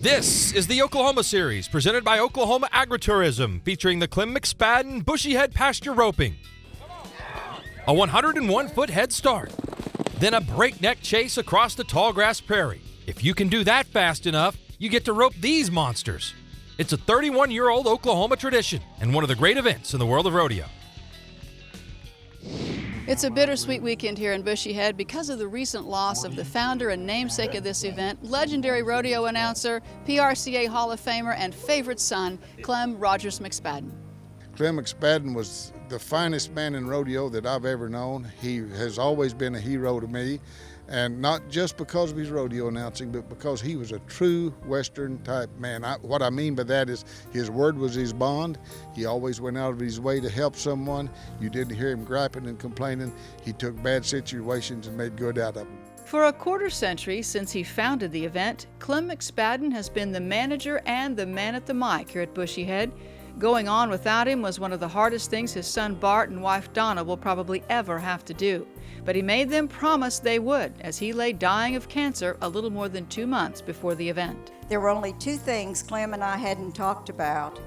This is the Oklahoma Series, presented by Oklahoma Agritourism, featuring the Clem McSpadden Bushyhead Pasture Roping. A 101-foot head start, then a breakneck chase across the tallgrass prairie. If you can do that fast enough, you get to rope these monsters. It's a 31-year-old Oklahoma tradition and one of the great events in the world of rodeo. It's a bittersweet weekend here in Bushyhead because of the recent loss of the founder and namesake of this event, legendary rodeo announcer, PRCA Hall of Famer, and favorite son, Clem Rogers McSpadden. Clem McSpadden was the finest man in rodeo that I've ever known. He has always been a hero to me, and not just because of his rodeo announcing, but because he was a true Western type man. What I mean by that is his word was his bond. He always went out of his way to help someone. You didn't hear him griping and complaining. He took bad situations and made good out of them. For a quarter century since he founded the event, Clem McSpadden has been the manager and the man at the mic here at Bushyhead. Going on without him was one of the hardest things his son Bart and wife Donna will probably ever have to do. But he made them promise they would, as he lay dying of cancer a little more than 2 months before the event. There were only two things Clem and I hadn't talked about.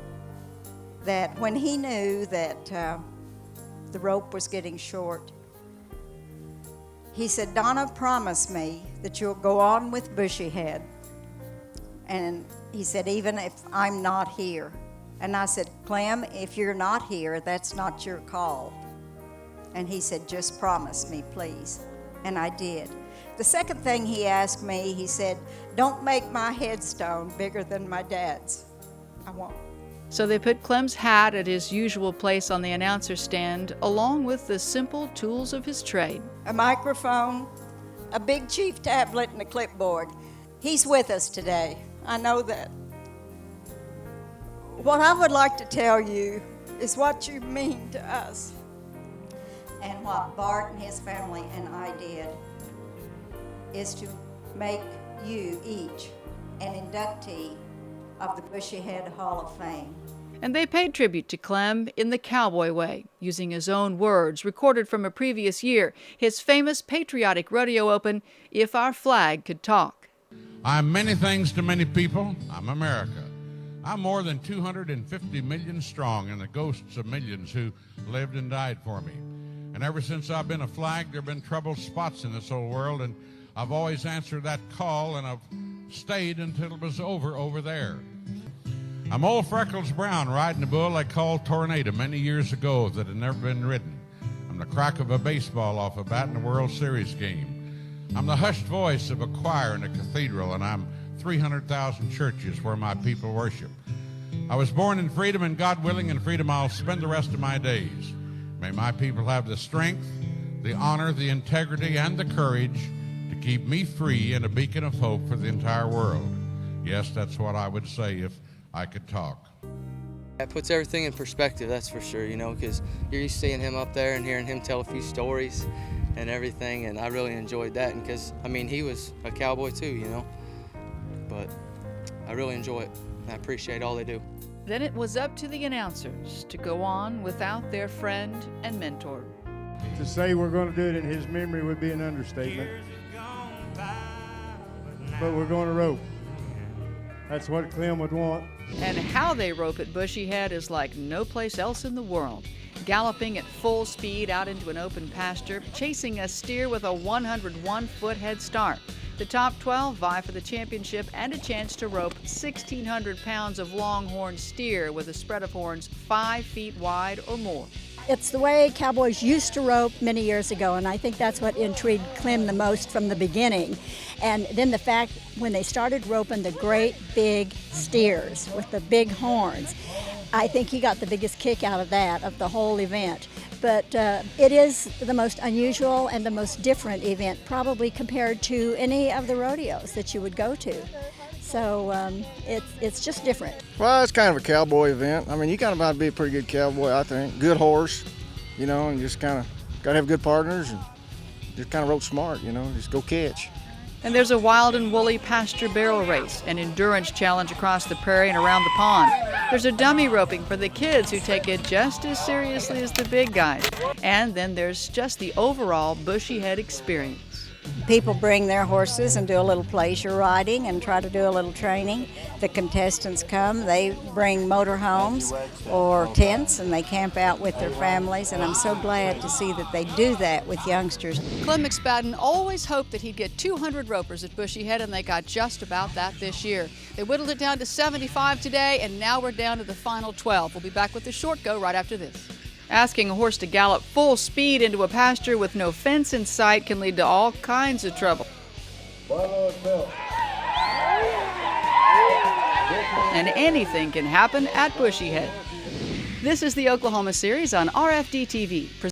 That when he knew that the rope was getting short, he said, "Donna, promise me that you'll go on with Bushyhead." And he said, "Even if I'm not here." And I said, "Clem, if you're not here, that's not your call." And he said, "Just promise me, please." And I did. The second thing he asked me, he said, "Don't make my headstone bigger than my dad's." I won't. So they put Clem's hat at his usual place on the announcer stand, along with the simple tools of his trade. A microphone, a big chief tablet, and a clipboard. He's with us today. I know that. What I would like to tell you is what you mean to us. And what Bart and his family and I did is to make you each an inductee of the Bushyhead Hall of Fame. And they paid tribute to Clem in the cowboy way, using his own words recorded from a previous year, his famous patriotic rodeo open, "If Our Flag Could Talk." I'm many things to many people. I'm America. I'm more than 250 million strong and the ghosts of millions who lived and died for me. And ever since I've been a flag, there have been troubled spots in this old world, and I've always answered that call, and I've stayed until it was over there. I'm old Freckles Brown riding a bull I called Tornado many years ago that had never been ridden. I'm the crack of a baseball off a bat in a World Series game. I'm the hushed voice of a choir in a cathedral, and I'm 300,000 churches where my people worship. I was born in freedom, and God willing, in freedom I'll spend the rest of my days. May my people have the strength, the honor, the integrity, and the courage to keep me free and a beacon of hope for the entire world. Yes, that's what I would say if I could talk. It puts everything in perspective, that's for sure, you know, because you're used to seeing him up there and hearing him tell a few stories and everything, and I really enjoyed that, and because, I mean, he was a cowboy too, you know. But I really enjoy it. I appreciate all they do. Then it was up to the announcers to go on without their friend and mentor. To say we're going to do it in his memory would be an understatement. But we're going to rope. That's what Clem would want. And how they rope at Bushyhead is like no place else in the world. Galloping at full speed out into an open pasture, chasing a steer with a 101-foot head start. The top 12 vie for the championship and a chance to rope 1,600 pounds of longhorn steer with a spread of horns 5 feet wide or more. It's the way cowboys used to rope many years ago, and I think that's what intrigued Clem the most from the beginning. And then the fact when they started roping the great big steers with the big horns, I think he got the biggest kick out of that, of the whole event. But it is the most unusual and the most different event, probably compared to any of the rodeos that you would go to. So it's just different. Well, it's kind of a cowboy event. I mean, you kind of got to be a pretty good cowboy, I think. Good horse, you know, and just kind of got to have good partners and just kind of rope smart, you know, just go catch. And there's a wild and woolly pasture barrel race, an endurance challenge across the prairie and around the pond. There's a dummy roping for the kids who take it just as seriously as the big guys. And then there's just the overall Bushyhead experience. People bring their horses and do a little pleasure riding and try to do a little training. The contestants come, they bring motorhomes or tents, and they camp out with their families, and I'm so glad to see that they do that with youngsters. Clem McSpadden always hoped that he'd get 200 ropers at Bushyhead, and they got just about that this year. They whittled it down to 75 today, and now we're down to the final 12. We'll be back with the short go right after this. Asking a horse to gallop full speed into a pasture with no fence in sight can lead to all kinds of trouble. And anything can happen at Bushyhead. This is the Oklahoma Series on RFD TV.